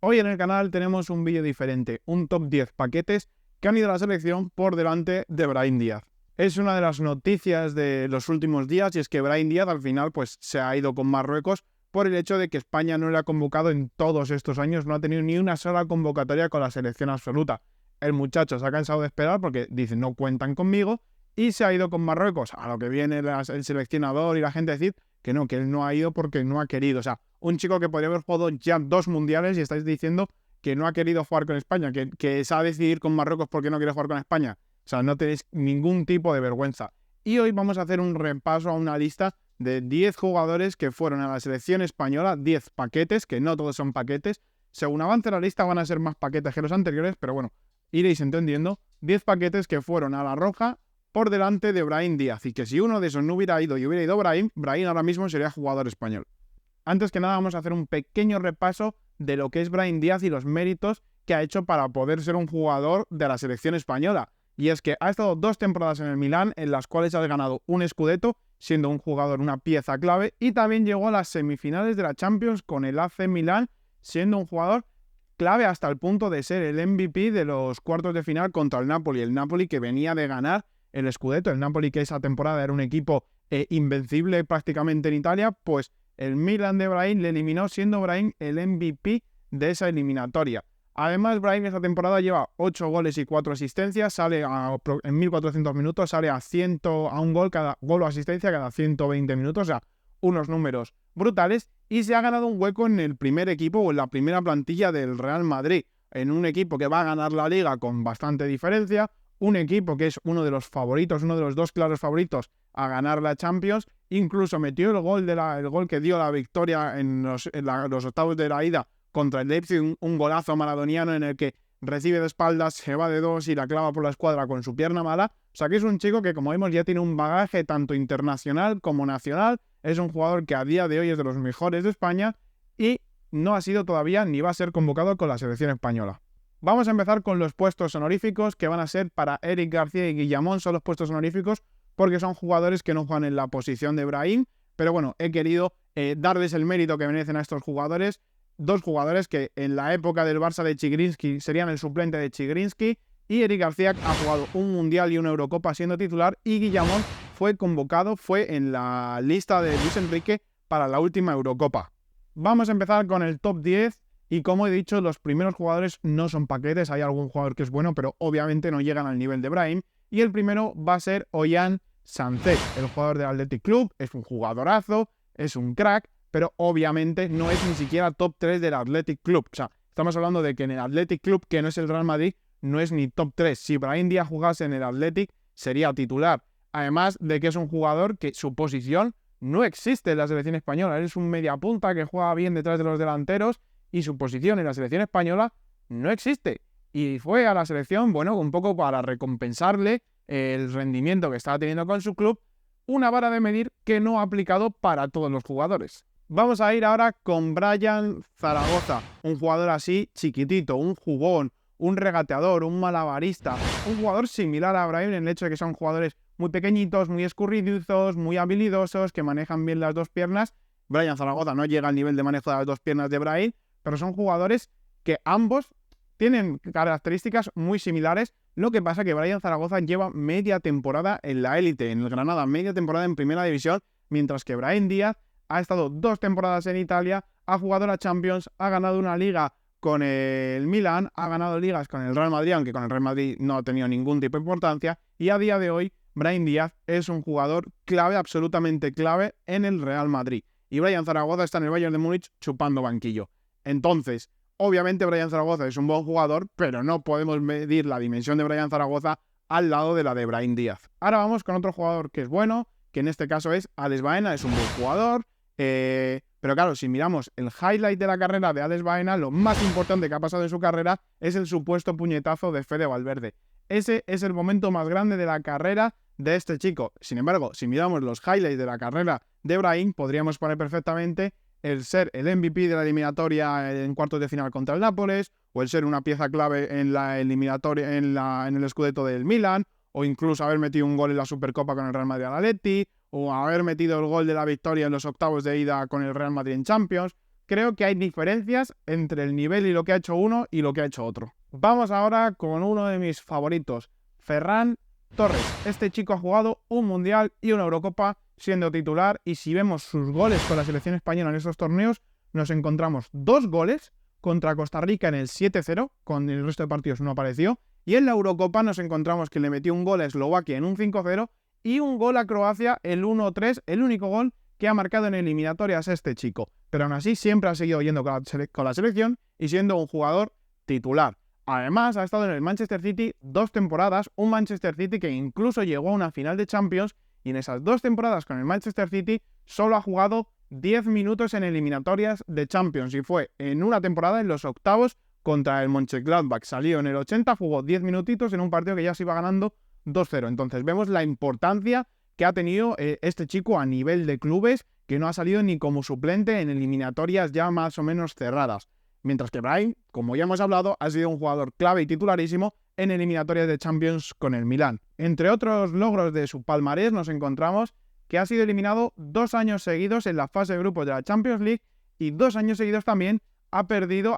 Hoy en el canal tenemos un vídeo diferente, un top 10 paquetes que han ido a la selección por delante de Brahim Díaz. Es una de las noticias de los últimos días y es que Brahim Díaz al final pues se ha ido con Marruecos por el hecho de que España no le ha convocado en todos estos años, no ha tenido ni una sola convocatoria con la selección absoluta. El muchacho se ha cansado de esperar porque dice no cuentan conmigo y se ha ido con Marruecos, a lo que viene el seleccionador y la gente a decir que no, que él no ha ido porque no ha querido. O sea, un chico que podría haber jugado ya 2 mundiales y estáis diciendo que no ha querido jugar con España, que se ha decidido ir con Marruecos porque no quiere jugar con España. O sea, no tenéis ningún tipo de vergüenza. Y hoy vamos a hacer un repaso a una lista de 10 jugadores que fueron a la selección española, 10 paquetes, que no todos son paquetes. Según avance la lista van a ser más paquetes que los anteriores, pero bueno, iréis entendiendo. 10 paquetes que fueron a la roja por delante de Brahim Díaz, y que si uno de esos no hubiera ido y hubiera ido Brahim ahora mismo sería jugador español. Antes que nada vamos a hacer un pequeño repaso de lo que es Brahim Díaz y los méritos que ha hecho para poder ser un jugador de la selección española. Y es que ha estado 2 temporadas en el Milán, en las cuales ha ganado un Scudetto, siendo un jugador, una pieza clave, y también llegó a las semifinales de la Champions con el AC Milán, siendo un jugador clave hasta el punto de ser el MVP de los cuartos de final contra el Napoli. El Napoli que venía de ganar el Scudetto, el Napoli que esa temporada era un equipo invencible prácticamente en Italia, pues el Milan de Brahim le eliminó siendo Brahim el MVP de esa eliminatoria. Además, Brahim esta temporada lleva 8 goles y 4 asistencias, sale en 1400 minutos, sale a un gol o asistencia cada 120 minutos, o sea, unos números brutales, y se ha ganado un hueco en el primer equipo o en la primera plantilla del Real Madrid, en un equipo que va a ganar la Liga con bastante diferencia, un equipo que es uno de los favoritos, uno de los 2 claros favoritos a ganar la Champions. Incluso metió el gol que dio la victoria en los octavos de la ida contra el Leipzig, un golazo maradoniano en el que recibe de espaldas, se va de 2 y la clava por la escuadra con su pierna mala. O sea que es un chico que, como vemos, ya tiene un bagaje tanto internacional como nacional. Es un jugador que a día de hoy es de los mejores de España y no ha sido todavía ni va a ser convocado con la selección española. Vamos a empezar con los puestos honoríficos, que van a ser para Eric García y Guillamón. Son los puestos honoríficos porque son jugadores que no juegan en la posición de Brahim, pero bueno, he querido darles el mérito que merecen a estos jugadores. 2 jugadores que en la época del Barça de Chigrinsky serían el suplente de Chigrinsky, y Eric García ha jugado un Mundial y una Eurocopa siendo titular, y Guillamón fue convocado, fue en la lista de Luis Enrique para la última Eurocopa. Vamos a empezar con el top 10. Y como he dicho, los primeros jugadores no son paquetes, hay algún jugador que es bueno, pero obviamente no llegan al nivel de Brahim. Y el primero va a ser Ollán Sánchez, el jugador del Athletic Club. Es un jugadorazo, es un crack, pero obviamente no es ni siquiera top 3 del Athletic Club. O sea, estamos hablando de que en el Athletic Club, que no es el Real Madrid, no es ni top 3. Si Brahim Díaz jugase en el Athletic, sería titular. Además de que es un jugador que su posición no existe en la selección española. Él es un mediapunta que juega bien detrás de los delanteros, y su posición en la selección española no existe. Y fue a la selección, bueno, un poco para recompensarle el rendimiento que estaba teniendo con su club, una vara de medir que no ha aplicado para todos los jugadores. Vamos a ir ahora con Brian Zaragoza, un jugador así chiquitito, un jugón, un regateador, un malabarista, un jugador similar a Brahim en el hecho de que son jugadores muy pequeñitos, muy escurridizos, muy habilidosos, que manejan bien las 2 piernas. Brian Zaragoza no llega al nivel de manejo de las 2 piernas de Brahim, pero son jugadores que ambos tienen características muy similares. Lo que pasa es que Brian Zaragoza lleva media temporada en la élite, en el Granada, media temporada en primera división, mientras que Brahim Díaz ha estado 2 temporadas en Italia, ha jugado la Champions, ha ganado una liga con el Milan, ha ganado ligas con el Real Madrid, aunque con el Real Madrid no ha tenido ningún tipo de importancia, y a día de hoy Brahim Díaz es un jugador clave, absolutamente clave en el Real Madrid. Y Brian Zaragoza está en el Bayern de Múnich chupando banquillo. Entonces, obviamente Brian Zaragoza es un buen jugador, pero no podemos medir la dimensión de Brian Zaragoza al lado de la de Brahim Díaz. Ahora vamos con otro jugador que es bueno, que en este caso es Alex Baena, es un buen jugador, pero claro, si miramos el highlight de la carrera de Alex Baena, lo más importante que ha pasado en su carrera es el supuesto puñetazo de Fede Valverde. Ese es el momento más grande de la carrera de este chico. Sin embargo, si miramos los highlights de la carrera de Brahim, podríamos poner perfectamente el ser el MVP de la eliminatoria en cuartos de final contra el Nápoles, o el ser una pieza clave en la eliminatoria en el Scudetto del Milan, o incluso haber metido un gol en la Supercopa con el Real Madrid al Atleti, o haber metido el gol de la victoria en los octavos de ida con el Real Madrid en Champions. creo que hay diferencias entre el nivel y lo que ha hecho uno y lo que ha hecho otro. Vamos ahora con uno de mis favoritos, Ferran Torres. Este chico ha jugado un Mundial y una Eurocopa siendo titular, y si vemos sus goles con la selección española en estos torneos, nos encontramos 2 goles contra Costa Rica en el 7-0, con el resto de partidos no apareció, y en la Eurocopa nos encontramos que le metió un gol a Eslovaquia en un 5-0 y un gol a Croacia el 1-3, el único gol que ha marcado en eliminatorias este chico. Pero aún así siempre ha seguido yendo con la selección y siendo un jugador titular. Además, ha estado en el Manchester City 2 temporadas, un Manchester City que incluso llegó a una final de Champions, y en esas 2 temporadas con el Manchester City solo ha jugado 10 minutos en eliminatorias de Champions, y fue en una temporada en los octavos contra el Mönchengladbach. Salió en el 80, jugó 10 minutitos en un partido que ya se iba ganando 2-0. Entonces vemos la importancia que ha tenido este chico a nivel de clubes, que no ha salido ni como suplente en eliminatorias ya más o menos cerradas. Mientras que Brahim, como ya hemos hablado, ha sido un jugador clave y titularísimo en eliminatorias de Champions con el Milán. Entre otros logros de su palmarés nos encontramos que ha sido eliminado 2 años seguidos en la fase de grupos de la Champions League, y 2 años seguidos también ha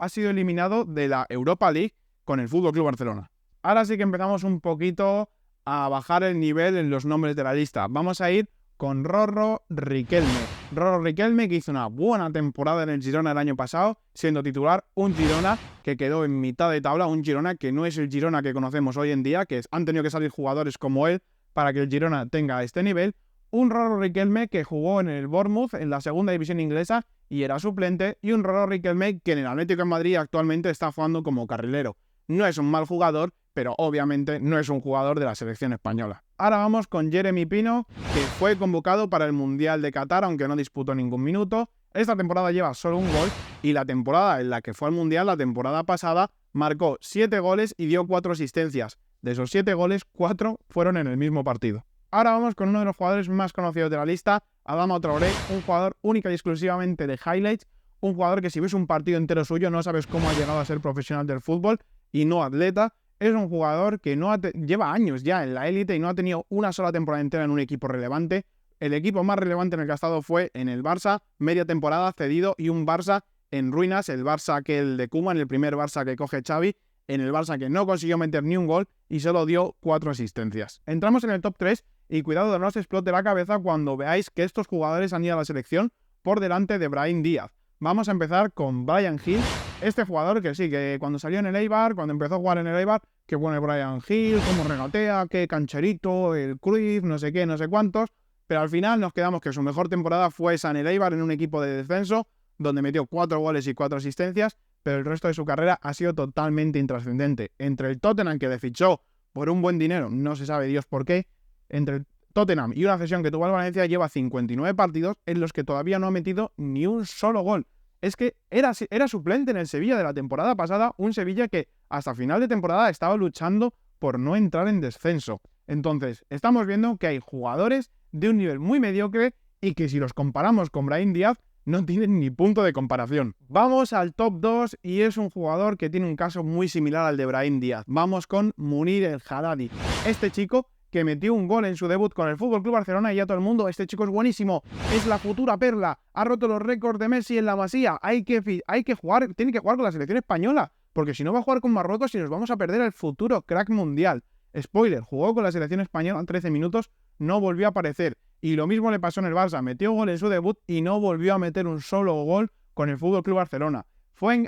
sido eliminado de la Europa League con el FC Barcelona. Ahora sí que empezamos un poquito a bajar el nivel en los nombres de la lista. Vamos a ir con Rorro Riquelme. Rorro Riquelme, que hizo una buena temporada en el Girona el año pasado, siendo titular, un Girona que quedó en mitad de tabla, un Girona que no es el Girona que conocemos hoy en día, han tenido que salir jugadores como él para que el Girona tenga este nivel. Un Rorro Riquelme que jugó en el Bournemouth, en la segunda división inglesa, y era suplente, y un Rorro Riquelme que en el Atlético de Madrid actualmente está jugando como carrilero. No es un mal jugador, pero obviamente no es un jugador de la selección española. Ahora vamos con Jeremy Pino, que fue convocado para el Mundial de Qatar, aunque no disputó ningún minuto. Esta temporada lleva solo un gol, y la temporada en la que fue al Mundial, la temporada pasada, marcó 7 goles y dio 4 asistencias. De esos 7 goles, 4 fueron en el mismo partido. Ahora vamos con uno de los jugadores más conocidos de la lista, Adama Traoré, un jugador única y exclusivamente de highlights, un jugador que si ves un partido entero suyo no sabes cómo ha llegado a ser profesional del fútbol y no atleta. Es un jugador que lleva años ya en la élite y no ha tenido una sola temporada entera en un equipo relevante. El equipo más relevante en el que ha estado fue en el Barça, media temporada cedido, y un Barça en ruinas, el Barça aquel de Koeman, el primer Barça que coge Xavi, en el Barça que no consiguió meter ni un gol y solo dio 4 asistencias. Entramos en el top 3 y cuidado de no os explote la cabeza cuando veáis que estos jugadores han ido a la selección por delante de Brahim Díaz. Vamos a empezar con Bryan Gil, este jugador que sí, que cuando salió en el Eibar, cuando empezó a jugar en el Eibar, qué bueno Bryan Gil, cómo regatea, qué cancherito, el Cruyff, no sé qué, no sé cuántos, pero al final nos quedamos que su mejor temporada fue esa en el Eibar, en un equipo de descenso, donde metió 4 goles y 4 asistencias, pero el resto de su carrera ha sido totalmente intrascendente. Entre el Tottenham, que le fichó por un buen dinero, no se sabe Dios por qué, entre el Tottenham y una cesión que tuvo al Valencia, lleva 59 partidos en los que todavía no ha metido ni un solo gol. Es que era suplente en el Sevilla de la temporada pasada, un Sevilla que hasta final de temporada estaba luchando por no entrar en descenso. Entonces, estamos viendo que hay jugadores de un nivel muy mediocre y que si los comparamos con Brahim Díaz, no tienen ni punto de comparación. Vamos al top 2 y es un jugador que tiene un caso muy similar al de Brahim Díaz. Vamos con Munir El Haddadi. Este chico que metió un gol en su debut con el FC Barcelona y ya todo el mundo, este chico es buenísimo, es la futura perla, ha roto los récords de Messi en la Masía, hay que jugar, tiene que jugar con la selección española, porque si no va a jugar con Marruecos y nos vamos a perder el futuro crack mundial. Spoiler, jugó con la selección española 13 minutos, no volvió a aparecer. Y lo mismo le pasó en el Barça, metió gol en su debut y no volvió a meter un solo gol con el FC Barcelona.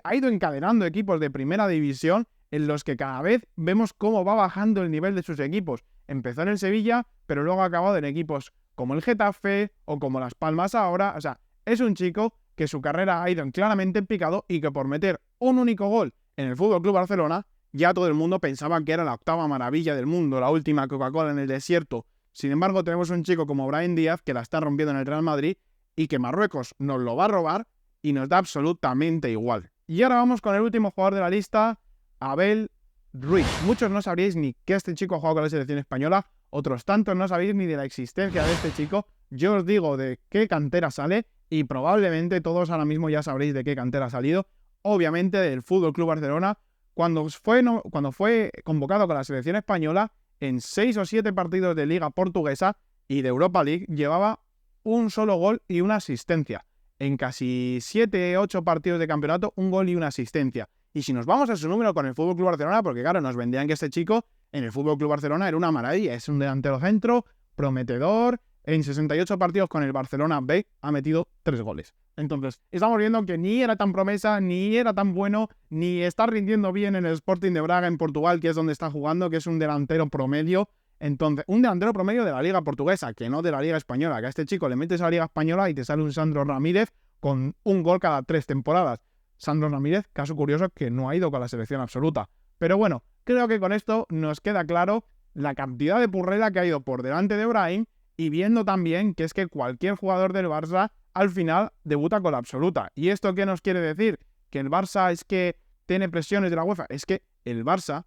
Ha ido encadenando equipos de primera división en los que cada vez vemos cómo va bajando el nivel de sus equipos. Empezó en el Sevilla, pero luego ha acabado en equipos como el Getafe o como Las Palmas ahora. O sea, es un chico que su carrera ha ido claramente en picado y que por meter un único gol en el FC Barcelona, ya todo el mundo pensaba que era la octava maravilla del mundo, la última Coca-Cola en el desierto. Sin embargo, tenemos un chico como Brahim Díaz que la está rompiendo en el Real Madrid y que Marruecos nos lo va a robar y nos da absolutamente igual. Y ahora vamos con el último jugador de la lista, Abel Ruiz. Muchos no sabríais ni que este chico ha jugado con la selección española, otros tantos no sabéis ni de la existencia de este chico. Yo os digo de qué cantera sale y probablemente todos ahora mismo ya sabréis de qué cantera ha salido. Obviamente del FC Barcelona. Cuando fue convocado con la selección española, en 6 o 7 partidos de Liga Portuguesa y de Europa League, llevaba un solo gol y una asistencia. en casi 7-8 partidos de campeonato, un gol y una asistencia. Y si nos vamos a su número con el FC Barcelona, porque claro, nos vendían que este chico en el FC Barcelona era una maravilla, es un delantero centro, prometedor, en 68 partidos con el Barcelona B ha metido 3 goles. Entonces, estamos viendo que ni era tan promesa, ni era tan bueno, ni está rindiendo bien en el Sporting de Braga en Portugal, que es donde está jugando, que es un delantero promedio. Entonces, un delantero promedio de la Liga Portuguesa, que no de la Liga Española, que a este chico le metes a la Liga Española y te sale un Sandro Ramírez con un gol cada 3 temporadas. Sandro Ramírez, caso curioso, que no ha ido con la selección absoluta. Pero bueno, creo que con esto nos queda claro la cantidad de purrera que ha ido por delante de Brahim, y viendo también que es que cualquier jugador del Barça al final debuta con la absoluta. ¿Y esto qué nos quiere decir? ¿Que el Barça es que tiene presiones de la UEFA? Es que el Barça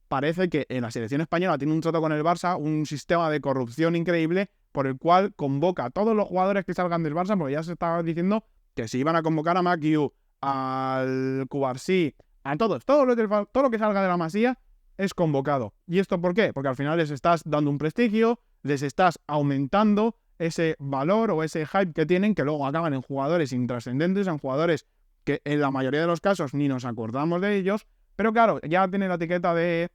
parece que en la selección española tiene un trato con el Barça, un sistema de corrupción increíble por el cual convoca a todos los jugadores que salgan del Barça, porque ya se estaba diciendo que se iban a convocar a Makiu, al Cubarsí, a todos, todo lo que salga de la Masía es convocado. ¿Y esto por qué? Porque al final les estás dando un prestigio, les estás aumentando ese valor o ese hype que tienen, que luego acaban en jugadores intrascendentes, en jugadores que en la mayoría de los casos ni nos acordamos de ellos, pero claro, ya tienen la etiqueta de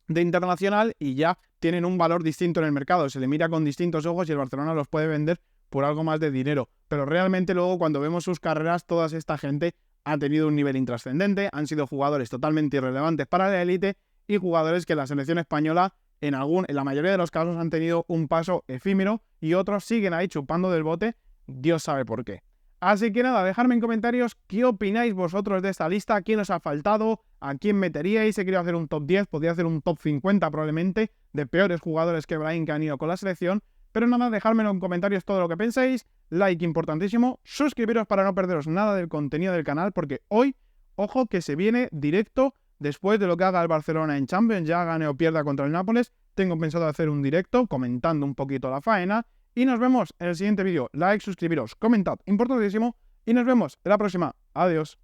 internacional y ya tienen un valor distinto en el mercado, se le mira con distintos ojos y el Barcelona los puede vender por algo más de dinero, pero realmente luego cuando vemos sus carreras, toda esta gente ha tenido un nivel intrascendente, han sido jugadores totalmente irrelevantes para la élite y jugadores que la selección española en la mayoría de los casos han tenido un paso efímero y otros siguen ahí chupando del bote, Dios sabe por qué. Así que nada, dejadme en comentarios qué opináis vosotros de esta lista, quién os ha faltado, a quién meteríais, he querido hacer un top 10, podría hacer un top 50 probablemente, de peores jugadores que Brahim que han ido con la selección, pero nada, dejádmelo en comentarios todo lo que penséis, like importantísimo, suscribiros para no perderos nada del contenido del canal, porque hoy, ojo que se viene directo. Después de lo que haga el Barcelona en Champions, ya gane o pierda contra el Nápoles, tengo pensado hacer un directo comentando un poquito la faena. Y nos vemos en el siguiente vídeo. Like, suscribiros, comentad, importantísimo. Y nos vemos en la próxima. Adiós.